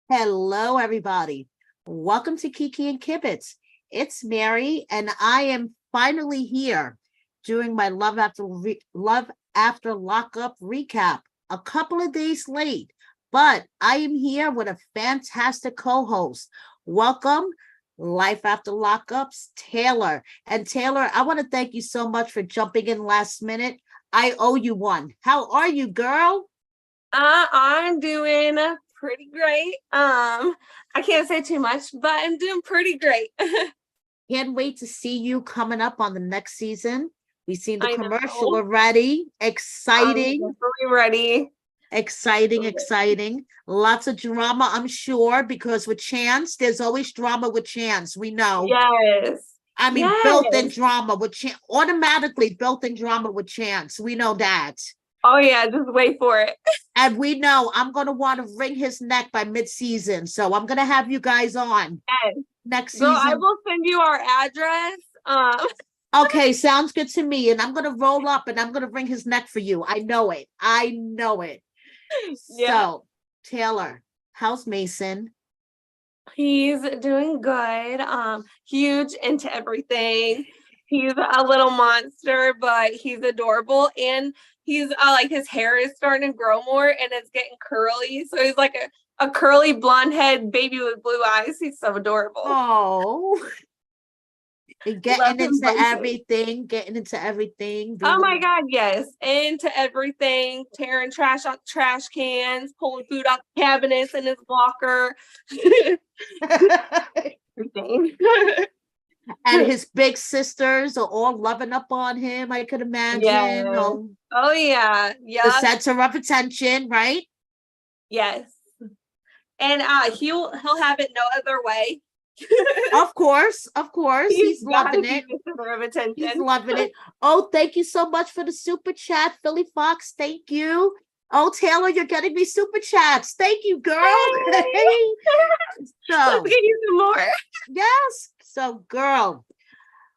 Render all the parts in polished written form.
Hello, everybody. Welcome to Kiki and Kibitz. It's Mary, and I am finally here doing my Love After Lockup recap. A couple of days late, but I am here with a fantastic co-host. Welcome, Life After Lockups, Taylor. And Taylor, I want to thank you so much for jumping in last minute. I owe you one. How are you, girl? I'm doing pretty great. I can't say too much, but I'm doing pretty great. Can't wait to see you coming up on the next season. We've seen the I commercial know. already. I'm Exciting, definitely ready. exciting. Lots of drama, I'm sure, because with Chance, there's always drama with Chance. We know. Yes. I mean, built-in Yes. drama with Chance, automatically built-in drama with Chance. We know that. Oh yeah, just wait for it. And we know I'm going to want to wring his neck by mid-season. So I'm going to have you guys on Yes. next Girl, I season. will send you our address. Okay, sounds good to me. And I'm going to roll up and I'm going to wring his neck for you. I know it. I know it. Yeah. So, Taylor, how's Mason? He's doing good. Huge into everything. He's a little monster, but he's adorable. And he's like his hair is starting to grow more and it's getting curly. So he's like a curly blonde head baby with blue eyes. He's so adorable. Oh, Love getting him into both. everything, Oh being my God, yes. Into everything, tearing trash out trash cans, pulling food out cabinets in his locker. Everything. and his big sisters are all loving up on him, I could imagine. Yeah. Oh, Oh yeah. the Yep. center of attention, right? Yes. And he'll have it no other way. Of course, He's he's got to loving be it. the center of He's attention. loving it. Oh, thank you so much for the super chat, Philly Fox. Thank you. Oh, Taylor, you're getting me super chats. Thank you, girl. Hey! Let's So, get you some more. yes. So, girl,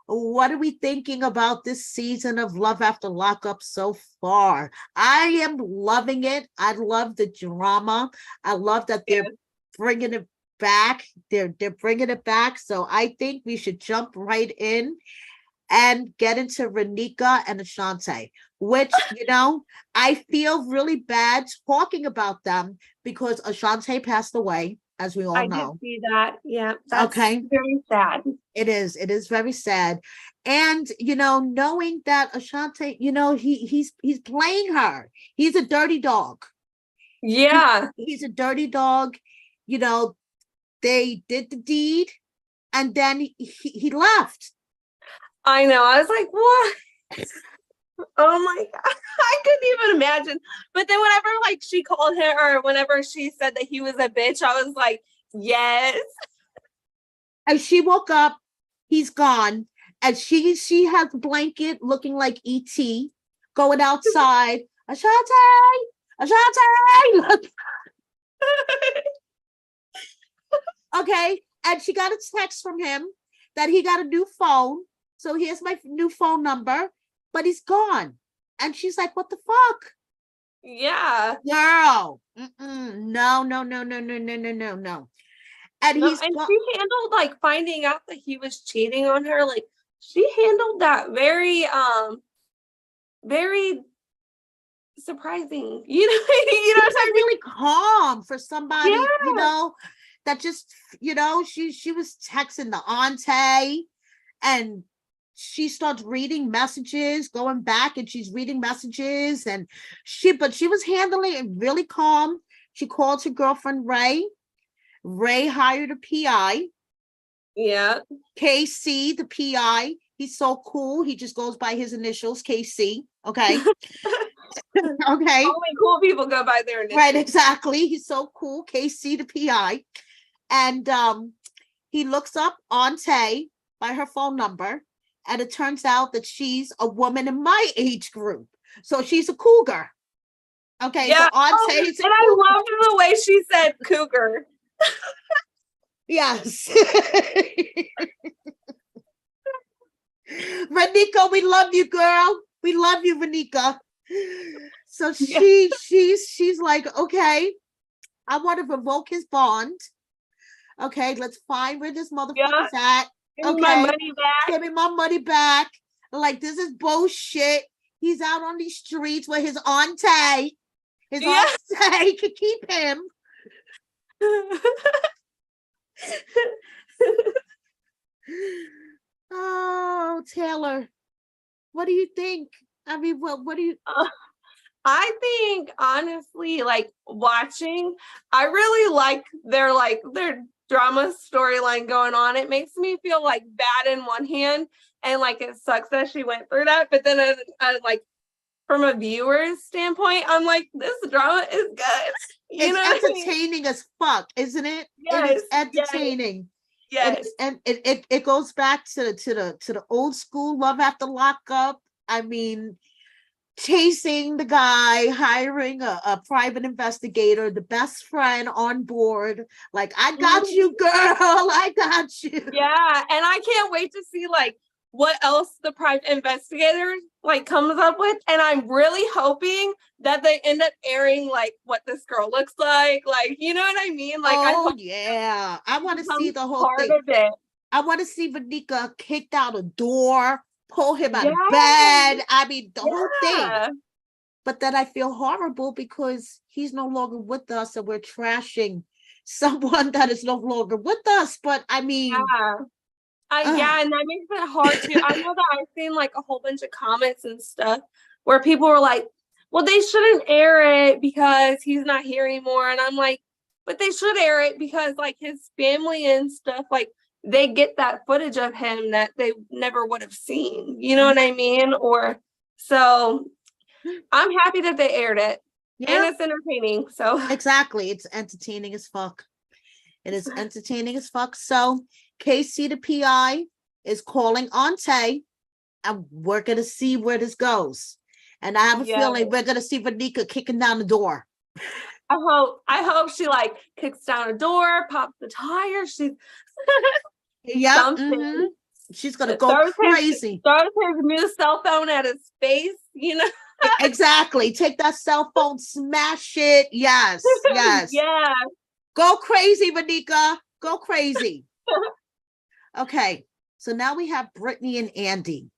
what are we thinking about this season of Love After Lockup so far? I am loving it. I love the drama. I love that they're bringing it back. They're bringing it back. So I think we should jump right in and get into Renika and Ashante, which, I feel really bad talking about them because Ashante passed away, as we all I did know. see that. Yeah, that's Okay. very sad. It is very sad. And knowing that Ashante, he's playing her. He's a dirty dog. Yeah, He's a dirty dog. You know, they did the deed and then he left. I know. I was like, what? Oh my God. I couldn't even imagine. But then whenever like she called him or whenever she said that he was a bitch, I was like, yes. And she woke up, he's gone, and she has a blanket looking like ET going outside. Ashante, Ashante. Okay, and she got a text from him that he got a new phone. So here's my new phone number, but he's gone. And she's like, "What the fuck, Yeah. girl? No, no, no, no, no, no, no, no, no." And No, he's and gone. she handled like finding out that he was cheating on her. Like she handled that very surprising. She was like really calm for somebody, Yeah. that just, she was texting the auntie and she starts reading messages, going back and she's reading messages but she was handling it really calm. She called her girlfriend Ray. Ray hired a PI. Yeah. KC, the PI. He's so cool. He just goes by his initials, KC. Okay. Okay. Only cool people go by their initials. Right, exactly. He's so cool. KC, the PI. And he looks up Auntie by her phone number. And it turns out that she's a woman in my age group. So she's a cougar. Okay, Yeah. so Auntie is and I love the way she said cougar. Yes. Renika, we love you, girl. We love you, Renika. So she's like, okay. I want to revoke his bond. Okay, let's find where this Yeah. motherfucker's at. Give me my Okay, money back. give me my money back. Like, this is bullshit. He's out on these streets with his auntie. His auntie can keep him. Oh, Taylor, what do you think? I mean, what do you? I think honestly, like watching, I really like their drama storyline going on. It makes me feel like bad in one hand, and like it sucks that she went through that. But then, like from a viewer's standpoint, I'm like, this drama is good. It's entertaining as fuck, isn't it? Yes, it is entertaining. Yes. And it goes back to the old school love after lockup. I mean, chasing the guy, hiring a private investigator, the best friend on board. Like, I got you, girl. I got you. Yeah, and I can't wait to see like what else the private investigator like comes up with. And I'm really hoping that they end up airing like what this girl looks like. You know what I mean? Like, I want to see the whole part thing. Of it. I want to see Renika kicked out a door, pull him out of bed. I mean, the whole thing. But then I feel horrible because he's no longer with us and we're trashing someone that is no longer with us. But I mean, and that makes it hard too. I know that I've seen like a whole bunch of comments and stuff where people were like, well, they shouldn't air it because he's not here anymore. And I'm like, but they should air it because like his family and stuff, like they get that footage of him that they never would have seen. You know what I mean? Or so I'm happy that they aired it. Yeah. And it's entertaining. So exactly. It's entertaining as fuck. It is entertaining as fuck. So Casey, the PI, is calling Auntie, and we're going to see where this goes. And I have a feeling we're going to see Renika kicking down the door. I hope she like kicks down a door, pops the tire. She's something. She's going to go crazy. Throws his new cell phone at his face, you know? Exactly. Take that cell phone, smash it. Yes. Yeah. Go crazy, Renika. Go crazy. Okay, so now we have Brittany and Andy.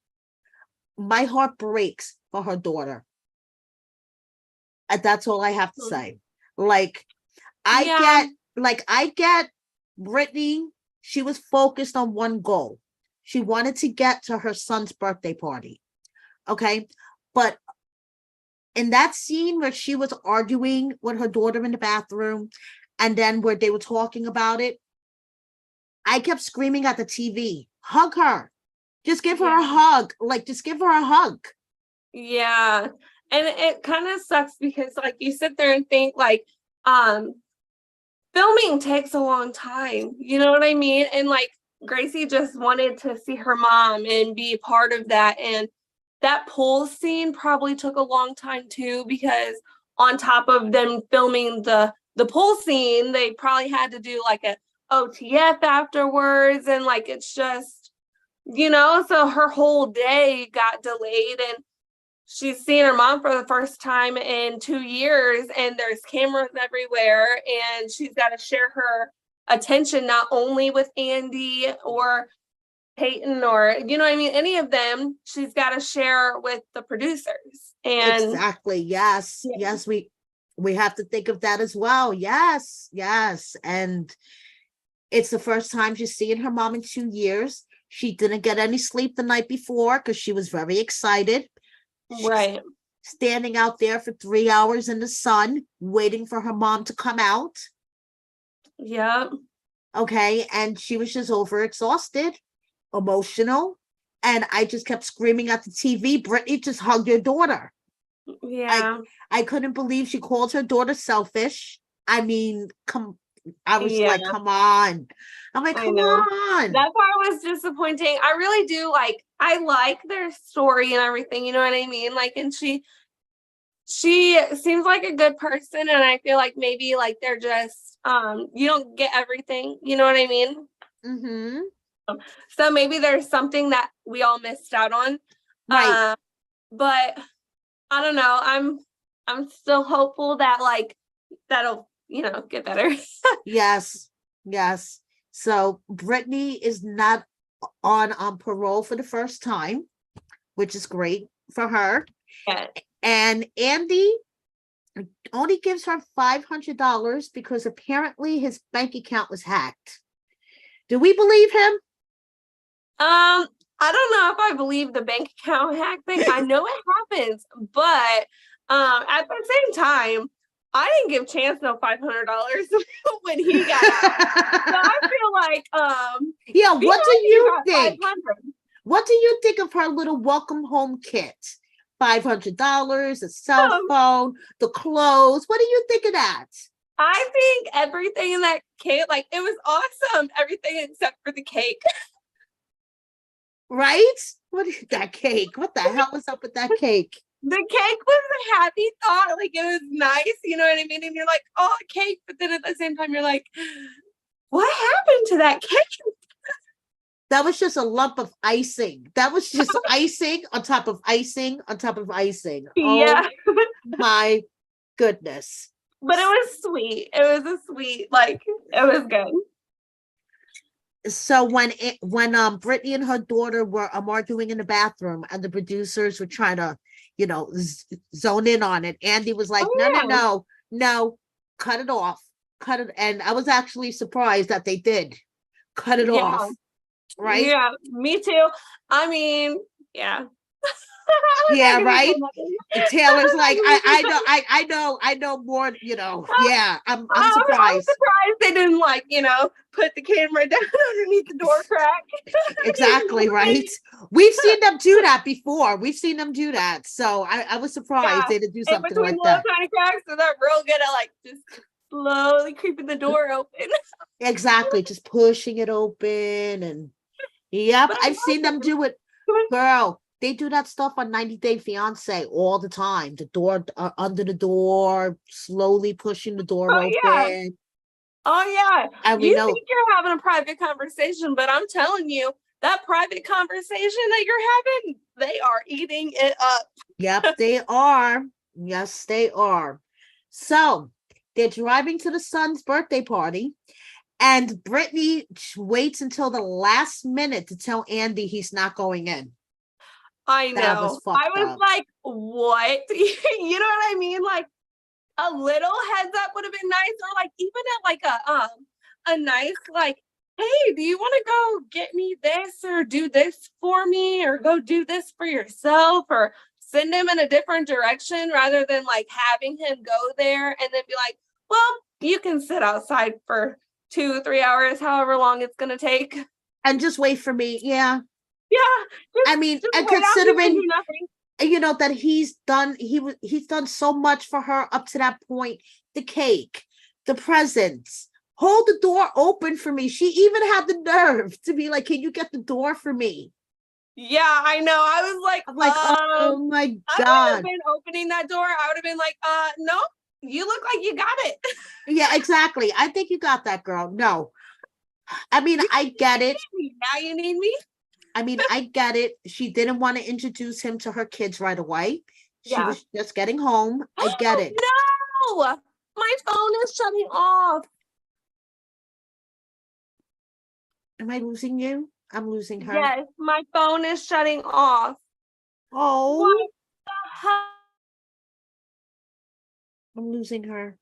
My heart breaks for her daughter. And that's all I have to say. Like, I get Brittany. She was focused on one goal. She wanted to get to her son's birthday party. Okay, but in that scene where she was arguing with her daughter in the bathroom, and then where they were talking about it, I kept screaming at the TV, hug her. Just give her a hug. Like, just give her a hug. Yeah. And it kind of sucks because like you sit there and think like, filming takes a long time. You know what I mean? And like Gracie just wanted to see her mom and be a part of that. And that pool scene probably took a long time too, because on top of them filming the pool scene, they probably had to do like a OTF afterwards, and like it's just, so her whole day got delayed, and she's seeing her mom for the first time in 2 years, and there's cameras everywhere, and she's got to share her attention not only with Andy or Peyton or any of them. She's got to share with the producers. And exactly, yes, we have to think of that as well. Yes, and it's the first time she's seeing her mom in 2 years. She didn't get any sleep the night before because she was very excited. Right. She's standing out there for 3 hours in the sun, waiting for her mom to come out. Yeah. Okay. And she was just overexhausted, emotional. And I just kept screaming at the TV, Brittany, just hug your daughter. Yeah. I couldn't believe she called her daughter selfish. I mean, I was like, come on. I'm like, come on. That part was disappointing. I really do I like their story and everything, you know what I mean? Like, and she seems like a good person, and I feel like maybe like they're just you don't get everything, you know what I mean? Mm-hmm. So maybe there's something that we all missed out on. Right. But I don't know. I'm still hopeful that like that'll get better. Yes, yes. So Brittany is not on parole for the first time, which is great for her. Yeah. And Andy only gives her $500 because apparently his bank account was hacked. Do we believe him? I don't know if I believe the bank account hack thing. I know it happens, but at the same time, I didn't give Chance no $500 when he got out. So I feel like yeah, what do you think? 500. What do you think of her little welcome home kit? $500, a cell phone, the clothes. What do you think of that? I think everything in that cake, like it was awesome. Everything except for the cake. Right? What is that cake? What the hell is up with that cake? The cake was a happy thought. Like it was nice, you know what I mean? And you're like, oh, cake. But then at the same time, you're like, what happened to that cake? That was just a lump of icing. That was just icing on top of icing on top of icing. Yeah. Oh my goodness. But it was sweet. It was a sweet, like, it was good. So when Brittany and her daughter were arguing in the bathroom and the producers were trying to, zone in on it, Andy was like, no, cut it off. Cut it. And I was actually surprised that they did cut it off. Right? Yeah, me too. I mean, yeah. Yeah, right. And Taylor's like, I know more, yeah, I'm surprised. I'm surprised they didn't put the camera down underneath the door crack. Exactly, right. We've seen them do that before. We've seen them do that. So I was surprised they didn't do something like that. Tiny cracks, so that real good at just slowly creeping the door open. Exactly, just pushing it open and yep, I've seen them do it. Girl, they do that stuff on 90 Day Fiance all the time. The door under the door, slowly pushing the door open. Yeah. Oh yeah. And you think you're having a private conversation, but I'm telling you, that private conversation that you're having, they are eating it up. Yep, they are. Yes, they are. So they're driving to the son's birthday party. And Brittany waits until the last minute to tell Andy he's not going in. I know. I was like, what? You know what I mean? Like a little heads up would have been nice, or even at a nice hey, do you want to go get me this or do this for me or go do this for yourself or send him in a different direction rather than having him go there and then be like, well, you can sit outside for 2-3 hours, however long it's gonna take, and just wait for me. Yeah. I mean, and considering that he's done so much for her up to that point, the cake, the presents, hold the door open for me. She even had the nerve to be like, can you get the door for me? Yeah, I know. I was like, oh my God. I would have been opening that door. I would have been like, no, you look like you got it. Yeah, exactly. I think you got that, girl. No. I mean, I get it. Now you need me. I mean, I get it. She didn't want to introduce him to her kids right away. She was just getting home. I get it. No, my phone is shutting off. Am I losing you? I'm losing her. Yes, my phone is shutting off. Oh. What the hell? I'm losing her.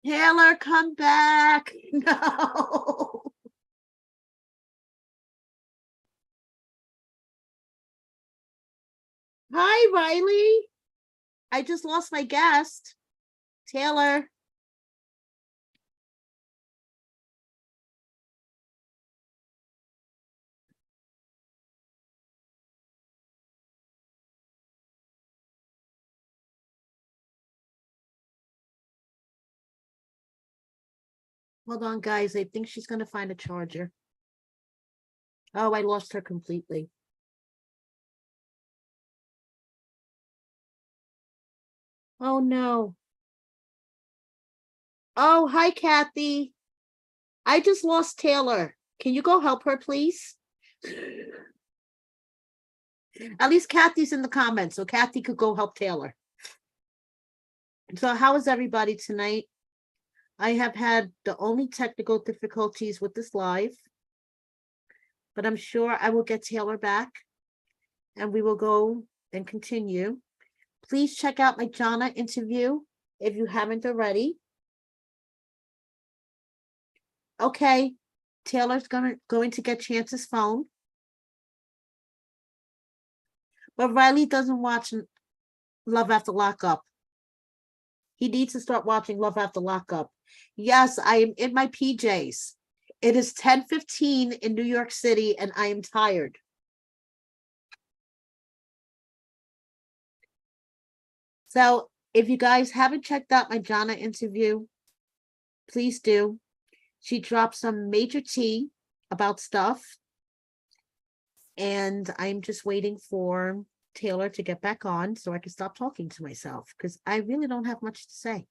Taylor, come back. No. Hi, Riley. I just lost my guest. Taylor. Hold on, guys. I think she's going to find a charger. Oh, I lost her completely. Oh, no. Oh, hi, Kathy. I just lost Taylor. Can you go help her, please? At least Kathy's in the comments, so Kathy could go help Tayler. So how is everybody tonight? I have had the only technical difficulties with this live, but I'm sure I will get Tayler back and we will go and continue. Please check out my Donna interview if you haven't already. Okay, Taylor's going to get Chance's phone. But Riley doesn't watch Love After Lockup. He needs to start watching Love After Lockup. Yes, I am in my PJs. It is 10:15 in New York City and I am tired. So if you guys haven't checked out my Donna interview, please do. She dropped some major tea about stuff. And I'm just waiting for Tayler to get back on so I can stop talking to myself because I really don't have much to say.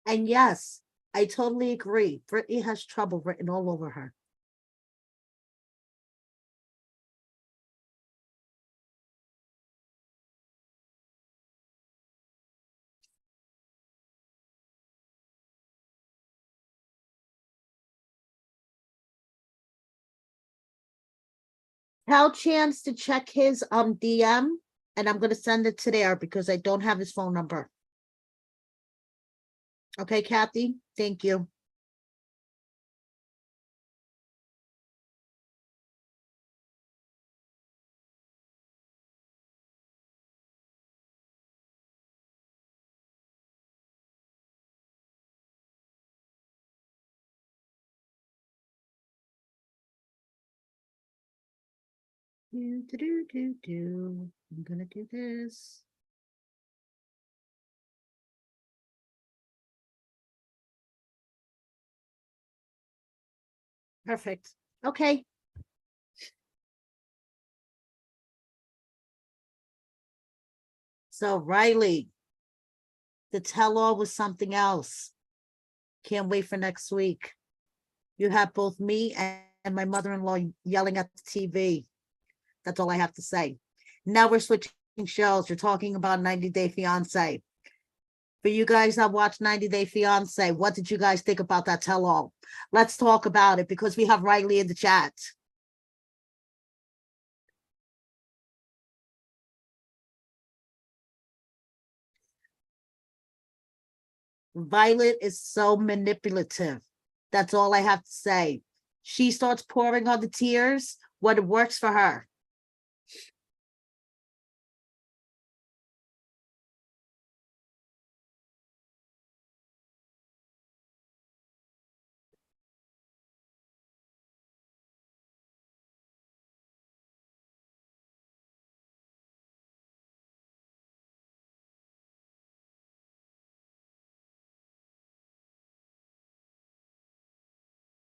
And yes, I totally agree. Brittany has trouble written all over her. Tell Chance to check his DM and I'm going to send it to there because I don't have his phone number. Okay, Kathy, thank you. I'm gonna do this. Perfect. Okay. So Riley, the tell-all was something else. Can't wait for next week. You have both me and my mother-in-law yelling at the TV. That's all I have to say. Now we're switching shows. We're talking about 90 Day Fiance. For you guys that watch 90 Day Fiance, what did you guys think about that tell-all? Let's talk about it because we have Riley in the chat. Violet is so manipulative. That's all I have to say. She starts pouring on the tears when it works for her.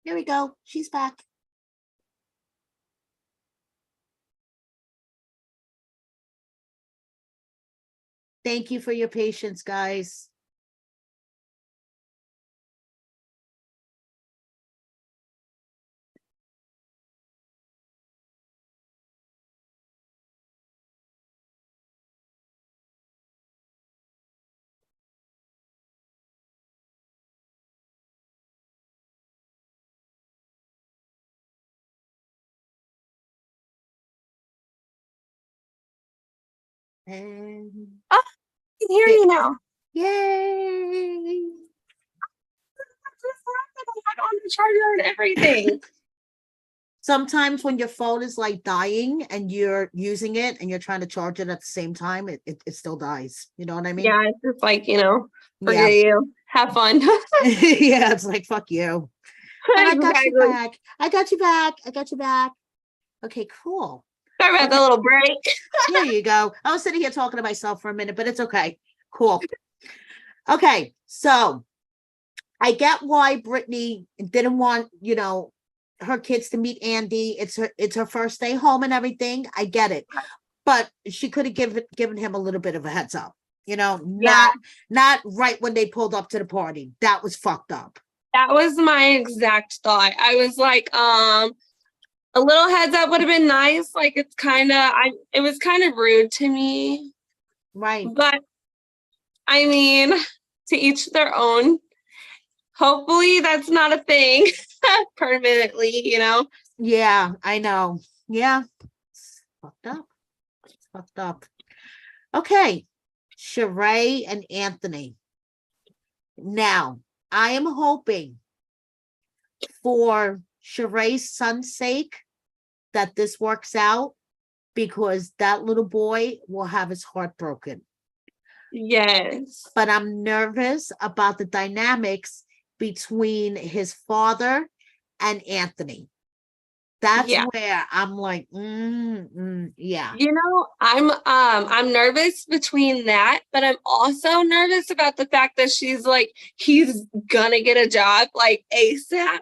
Here we go. She's back. Thank you for your patience, guys. And Oh, I can hear you now. yay! I had on the charger and everything. Sometimes when your phone is like dying and you're using it and you're trying to charge it at the same time, it still dies. You know what I mean? Yeah, it's just like, forget Yeah. you. Have fun. Yeah, it's like, fuck you. But I got you Exactly. back. I got you back. I got you back. Okay, cool. Sorry about Okay. the little break. There you go. I was sitting here talking to myself for a minute, but it's okay. Cool. Okay, so I get why Brittany didn't want, her kids to meet Andy. It's her first day home and everything. I get it. but she could have given him a little bit of a heads up. Yeah. Not right when they pulled up to the party. That was fucked up. That was my exact thought. I was like, a little heads up would have been nice. Like, it was kind of rude to me. Right. But I mean, to each their own. Hopefully that's not a thing permanently, Yeah, I know. Yeah. It's fucked up. It's fucked up. Okay. Sheree and Anthony. Now, I am hoping for Sheree's son's sake that this works out, because that little boy will have his heart broken. Yes. But I'm nervous about the dynamics between his father and Anthony. That's where I'm like, yeah. I'm nervous between that, but I'm also nervous about the fact that she's like, he's gonna get a job like ASAP.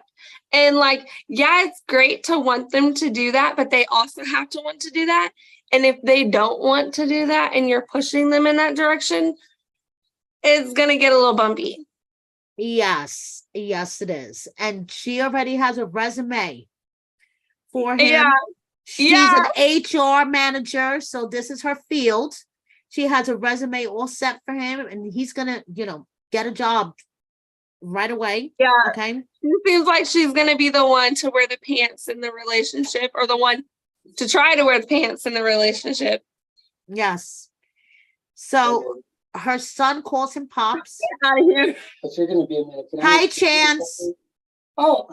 And like, yeah, it's great to want them to do that, but they also have to want to do that. And if they don't want to do that and you're pushing them in that direction, it's gonna get a little bumpy. Yes, it is. And she already has a resume for him. Yeah. She's an HR manager, so this is her field. She has a resume all set for him, and he's gonna, get a job right away. Yeah. Okay. She seems like she's gonna be the one to wear the pants in the relationship, or the one to try to wear the pants in the relationship. Yes. So her son calls him Pops. Get out of here. But you're gonna be a minute. Hi, Chance. Oh,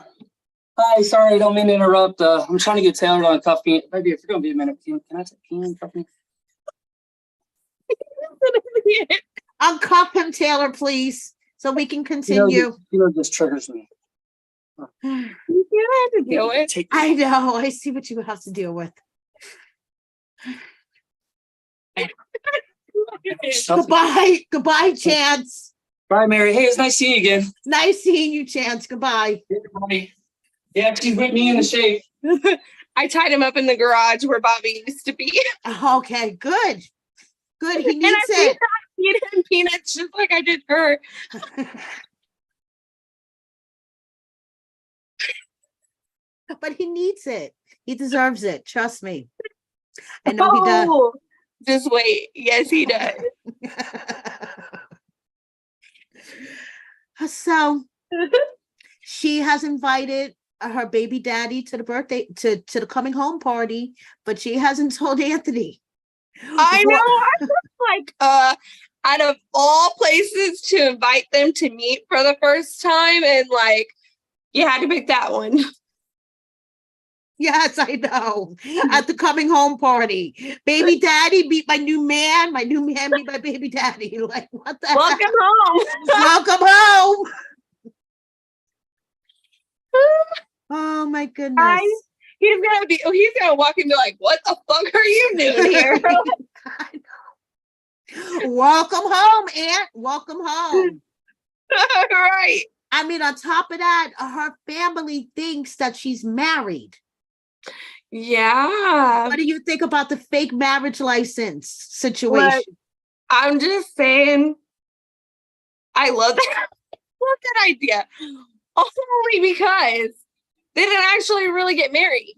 hi. Sorry, I don't mean to interrupt. I'm trying to get Tayler on coffee. Maybe if you're gonna be a minute, can I take coffee? Uncuff him, Taylor, please, so we can continue. This triggers me. You don't have to deal with it. I know. I see what you have to deal with. Goodbye, Chance. Bye, Mary. Hey, it's nice seeing you again. Nice seeing you, Chance. Goodbye. Yeah, she's with me in the shade. I tied him up in the garage where Bobby used to be. Okay, good. He needs it. Feed him peanuts just like I did her. But he needs it. He deserves it. Trust me. I know he does. Just wait. Yes, he does. So she has invited her baby daddy to the birthday, to the coming home party, but she hasn't told Anthony. I know. I was like, out of all places to invite them to meet for the first time, and like, you had to pick that one. Yes, I know. At the coming home party, baby daddy meet my new man meet my baby daddy. Like, what the Welcome heck? home. Welcome home. Oh my goodness. He's gonna walk and be like, what the fuck are you doing here? I know. Welcome home, Aunt. Welcome home. Right. I mean, on top of that, her family thinks that she's married. Yeah. What do you think about the fake marriage license situation? Look, I'm just saying, I love that. Love that idea. Only because they didn't actually really get married.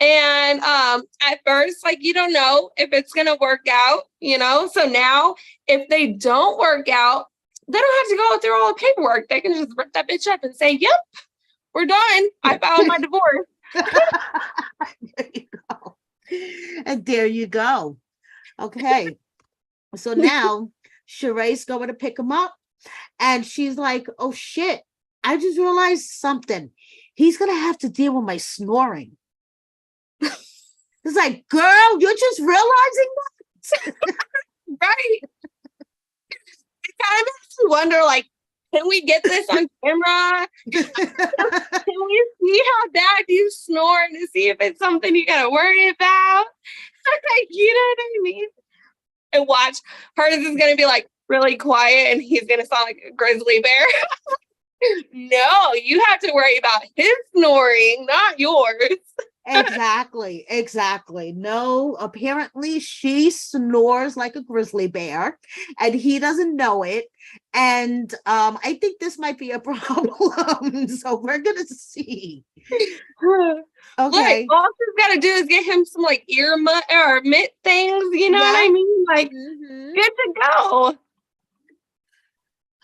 And at first, like, you don't know if it's gonna work out, So now, if they don't work out, they don't have to go through all the paperwork. They can just rip that bitch up and say, "Yep, we're done. I filed my divorce." There you go. And there you go. Okay. So now Sheree's going to pick him up, and she's like, "Oh shit, I just realized something. He's gonna have to deal with my snoring." It's like, girl, you're just realizing that? Right. It kind of makes you wonder, like, can we get this on camera? Can we see how bad you snore to see if it's something you gotta worry about? You know what I mean? And watch, hers is gonna be like really quiet and he's gonna sound like a grizzly bear. No, you have to worry about his snoring, not yours. Exactly. No, apparently she snores like a grizzly bear and he doesn't know it. And I think this might be a problem. So we're gonna see. Like, Okay. all she's got to do is get him some like ear or mitt things. You know what Yeah. I mean? Like, Mhm. good to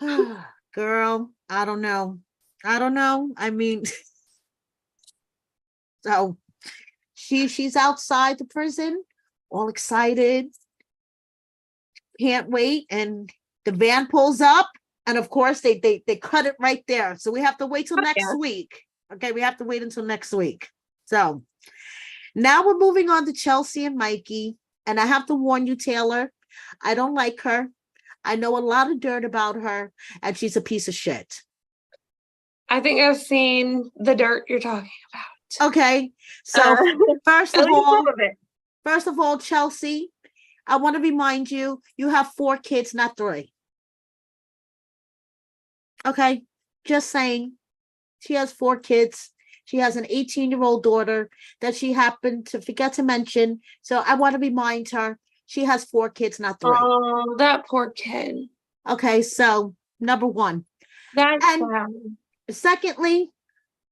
go. Girl, I don't know. I mean, so she's outside the prison, all excited, can't wait, and the van pulls up, and of course they cut it right there. So we have to wait till next week. Okay, we have to wait until next week. So now we're moving on to Chelsea and Mikey, and I have to warn you, Taylor, I don't like her. I know a lot of dirt about her, and she's a piece of shit. I think I've seen the dirt you're talking about. Okay, so first at of least all, some of it. First of all, Chelsea, I want to remind you, you have 4 kids, not 3. Okay, just saying. She has 4 kids. She has an 18-year-old daughter that she happened to forget to mention. So I want to remind her she has 4 kids, not 3. Oh, that poor kid. Okay, so number 1. That's And sad. secondly,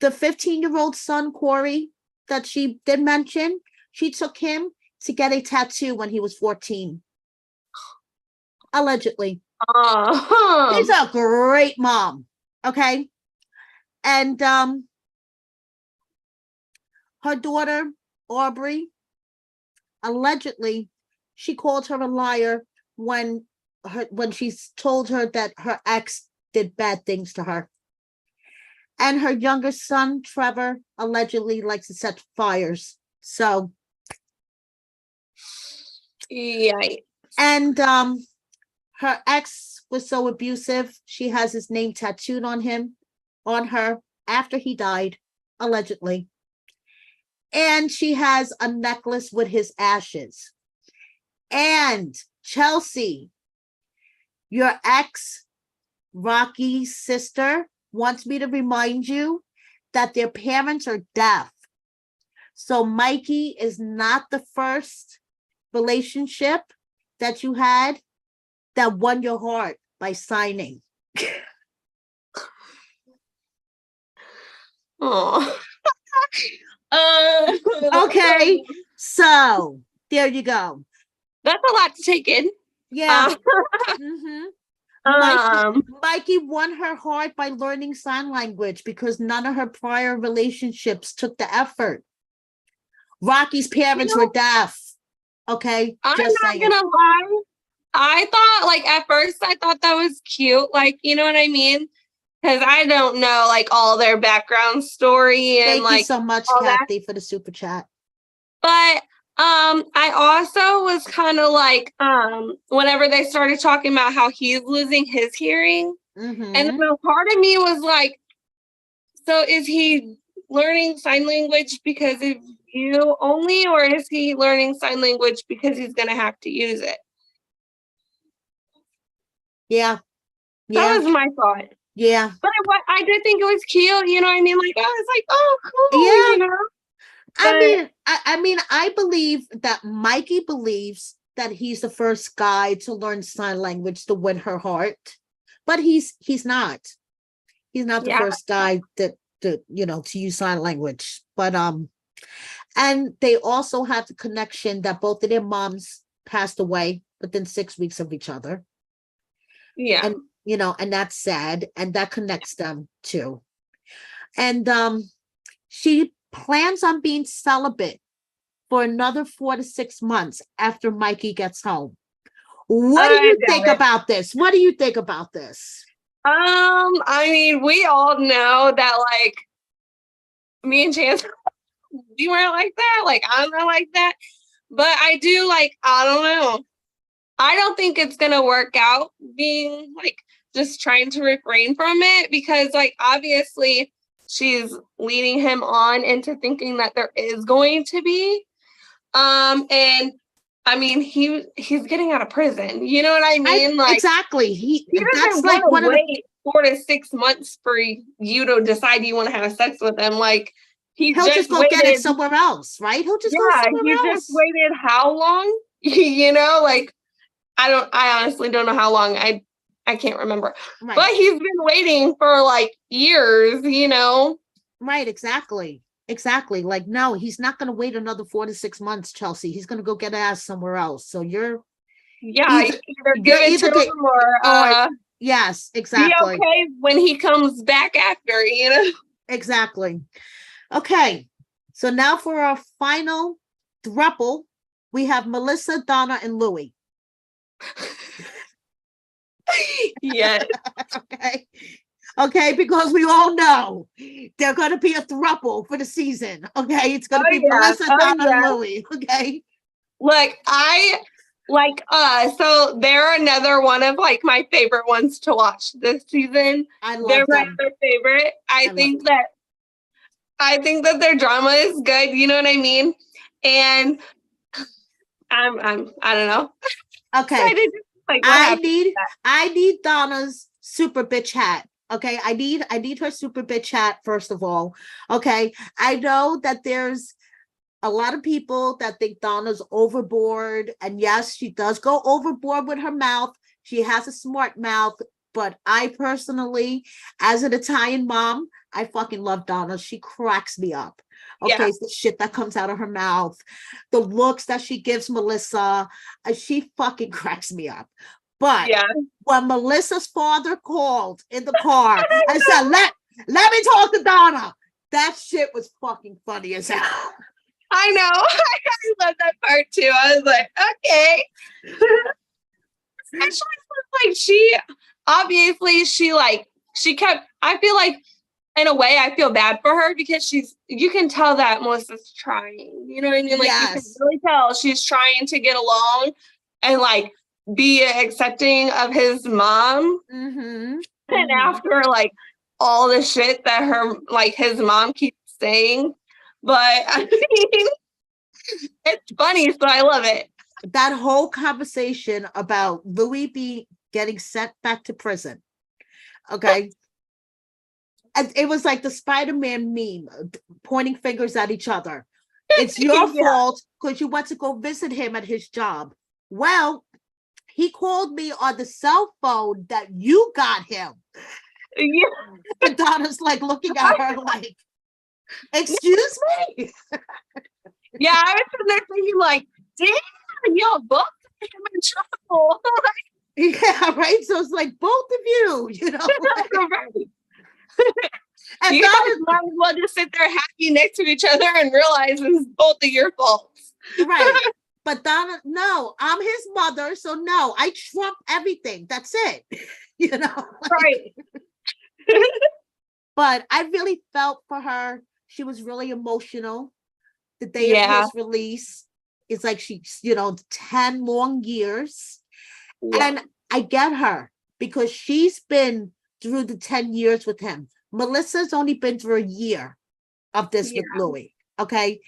the 15-year-old son, Corey, that she did mention, she took him to get a tattoo when he was 14. Allegedly. She's a great mom. Okay. And her daughter, Aubrey, allegedly, she called her a liar when she told her that her ex did bad things to her. And her younger son, Trevor, allegedly likes to set fires. So, Yikes. and her ex was so abusive, she has his name tattooed on her after he died, allegedly. And she has a necklace with his ashes. And Chelsea, your ex, Rocky's sister, wants me to remind you that their parents are deaf. So Mikey is not the first relationship that you had that won your heart by signing. Oh. Okay, so there you go. That's a lot to take in. Yeah. Mikey won her heart by learning sign language because none of her prior relationships took the effort. Rocky's parents were deaf. Okay, I'm not gonna lie. I thought, like, at first I thought that was cute, like, you know what I mean? Because I don't know, like, all their background story and Thank like you so much, Kathy, for the super chat. But I also was kind of like, whenever they started talking about how he's losing his hearing, and then a part of me was like, so is he learning sign language because of you only, or is he learning sign language because he's gonna have to use it? Yeah. That was my thought. Yeah. But I did think it was cute, you know what I mean? Like, I was like, oh, cool, yeah. You know? I mean, I believe that Mikey believes that he's the first guy to learn sign language to win her heart, but he's not. He's not the first guy to use sign language. But and they also have the connection that both of their moms passed away within 6 weeks of each other. Yeah. And and that's sad, and that connects them too. And she plans on being celibate for another 4 to 6 months after Mikey gets home. What do you think about this? What do you think about this? I mean, we all know that, like, me and Chance, we weren't like that. Like, I'm not like that. But I do, like, I don't know. I don't think it's gonna work out being like just trying to refrain from it, because, like, obviously she's leading him on into thinking that there is going to be. And I mean, he's getting out of prison. You know what I mean? Exactly. He doesn't want to wait 4 to 6 months for you to decide you want to have sex with him. Like, He'll just go get it somewhere else, right? He'll just go somewhere else. He just waited how long? You know, like I honestly don't know how long. I can't remember. Right. But he's been waiting for like years, you know. Right, exactly. Exactly. Like, no, he's not going to wait another 4 to 6 months, Chelsea. He's going to go get ass somewhere else. So you're either give it to him or yes, exactly. Be okay when he comes back after, you know. Exactly. Okay. So now for our final throuple, we have Melissa, Donna, and Louie. Yes. Okay, because we all know they're going to be a throuple for the season. Okay, it's going to be Melissa, Donna, and Louie. Okay. Look, so they're another one of like my favorite ones to watch this season. They're my other favorite. I think that their drama is good. You know what I mean? And I don't know. Okay. I need Donna's super bitch hat. Okay, I need her super bitch hat first of all. Okay, I know that there's a lot of people that think Donna's overboard, and yes, she does go overboard with her mouth. She has a smart mouth, but I personally, as an Italian mom, I fucking love Donna. She cracks me up. Okay, the shit that comes out of her mouth, the looks that she gives Melissa, she fucking cracks me up. But when Melissa's father called in the car and said, let me talk to Donna, that shit was fucking funny as hell. I know. I love that part too. I was like, okay. Especially like she kept, I feel like in a way I feel bad for her because you can tell that Melissa's trying. You know what I mean? Like you can really tell she's trying to get along and like be accepting of his mom. Mm-hmm. And after like all the shit that his mom keeps saying. But I mean, it's funny, so I love it. That whole conversation about Louie getting sent back to prison. Okay. And it was like the Spider-Man meme, pointing fingers at each other. It's your fault because you went to go visit him at his job. Well, he called me on the cell phone that you got him. Yeah. And Donna's like looking at her like, excuse me? Yeah, I was sitting there thinking like, damn, y'all both him in trouble. Yeah, right? So it's like both of you, you know? Right. And you guys might as well just sit there happy next to each other and realize it's both of your faults. Right. But Donna, no, I'm his mother, so no, I trump everything. That's it. You know? Right. But I really felt for her. She was really emotional. The day of his release, it's like she's, 10 long years. Yeah. And I get her because she's been through the 10 years with him. Melissa's only been through a year of this with Louie. Okay.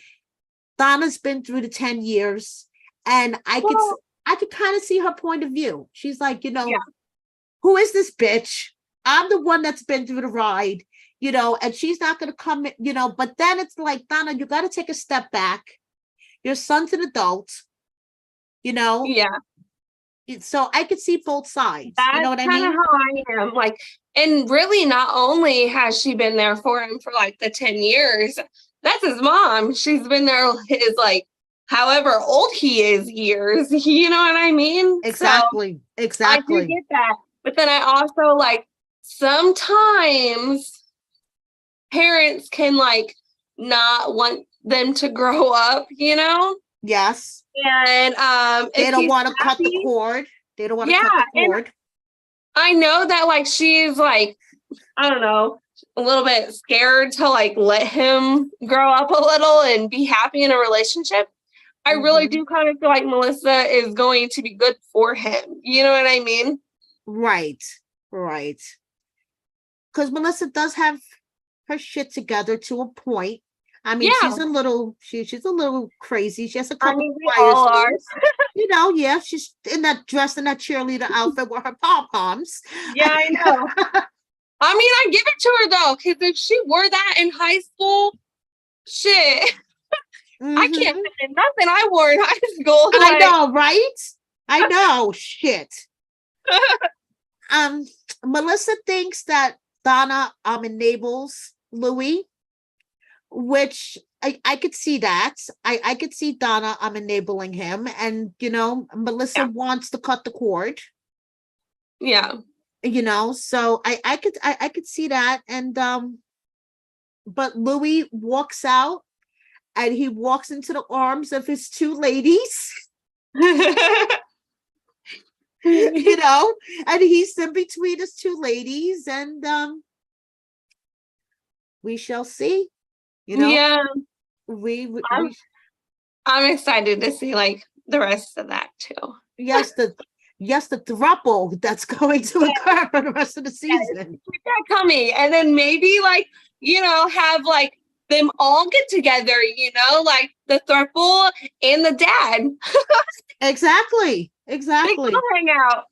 Donna's been through the 10 years. And I could kind of see her point of view. She's like, who is this bitch? I'm the one that's been through the ride, and she's not going to come, but then it's like, Donna, you got to take a step back. Your son's an adult, Yeah. So I could see both sides. That's you know what I mean? Kind of how I am. Like, and really not only has she been there for him for like the 10 years, that's his mom. She's been there his like, however old he is years. You know what I mean? Exactly. So exactly. I do get that. But then I also like, sometimes parents can like not want them to grow up, Yes. And they don't want to cut the cord. They don't want to cut the cord. I know that like she's like, I don't know, a little bit scared to like let him grow up a little and be happy in a relationship. I really do kind of feel like Melissa is going to be good for him. You know what I mean? Right. Because Melissa does have her shit together to a point. I mean, she's a little crazy. She has a couple of fires. She's in that dress and that cheerleader outfit with her pom-poms. Yeah, I know. I mean, I give it to her though, because if she wore that in high school, Shit. I can't Mhm. fit in nothing I wore in high school. I Like, know, right? I know. Shit. Melissa thinks that Donna enables Louie, which I could see that. I could see Donna enabling him, and Melissa Yeah. wants to cut the cord. yeah. So I could see that, and but Louis walks out, and he walks into the arms of his two ladies. And he's in between his two ladies, and we shall see. Yeah. we I'm, I'm excited to see like the rest of that too. yes, the throuple that's going to occur for the rest of the season. Keep that coming. And then maybe like, have like them all get together, like the throuple and the dad. Exactly. They go hang out.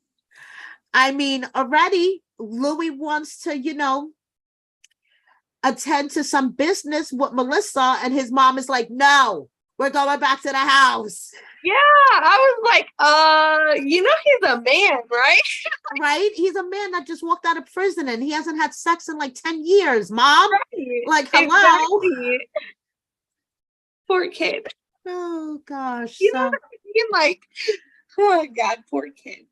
I mean, already Louis wants to, attend to some business with Melissa, and his mom is like, no, we're going back to the house. Yeah, I was like, he's a man, right? Right? He's a man that just walked out of prison, and he hasn't had sex in like 10 years, Mom. Right. Like, hello. Exactly. Poor kid. Oh, gosh. You know what I mean? Like, oh my God, poor kid.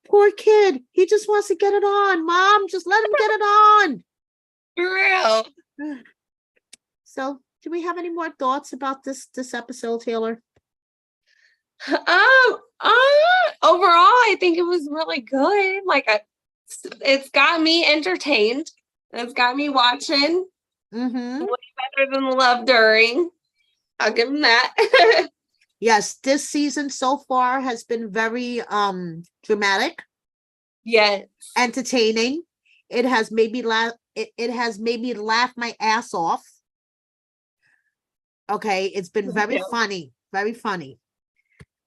Poor kid. He just wants to get it on, Mom. Just let him get it on. For real. So, do we have any more thoughts about this episode, Taylor? Overall, I think it was really good. Like, it's got me entertained. It's got me watching. Mm-hmm. Way better than Love During. I'll give him that. Yes, this season so far has been very dramatic. Yes. Entertaining. It has made me laugh. It has made me laugh my ass off. Okay, it's been very funny, very funny.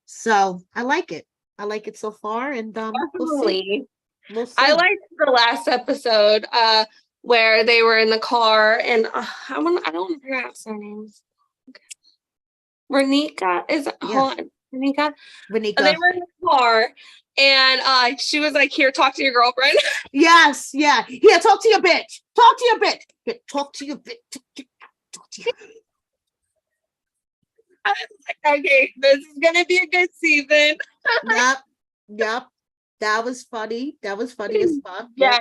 So I like it. I like it so far, and Definitely. We'll see. I liked the last episode where they were in the car, and I don't pronounce their names. Okay. Renika is hold on. Renika. Renika. They were in the car, and she was like, "Here, talk to your girlfriend." Yes, yeah. Here, talk to your bitch. Talk to your bitch. Here, talk to your bitch. Talk to your. I was like, okay, this is gonna be a good season. Yep. That was funny. That was funny as fuck. Yeah.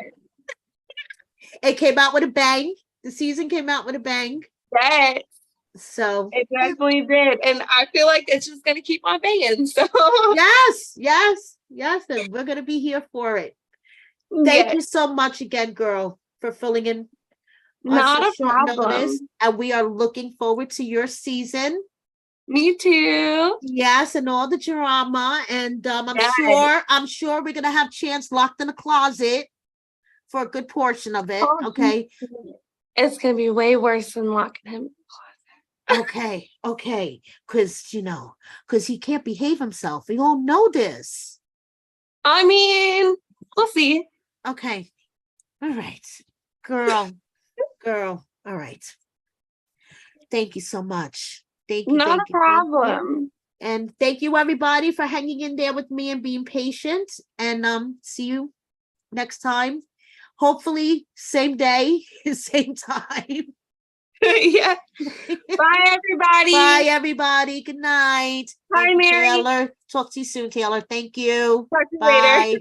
It came out with a bang. The season came out with a bang. Yes. So it definitely did. And I feel like it's just gonna keep on banging. So yes. And we're gonna be here for it. Thank you so much again, girl, for filling in. Not a problem. And we are looking forward to your season. Me too. Yes, and all the drama. And I'm sure we're gonna have Chance locked in a closet for a good portion of it. Okay. It's gonna be way worse than locking him in the closet. Okay. Because he can't behave himself. We all know this. I mean, we'll see. Okay. All right. Girl. All right. Thank you so much. Thank you. Not a problem. And thank you, everybody, for hanging in there with me and being patient. And see you next time. Hopefully, same day, same time. Yeah. Bye, everybody. Bye, everybody. Good night. Bye, Mary. Taylor. Talk to you soon, Taylor. Thank you. Talk to you Bye. later.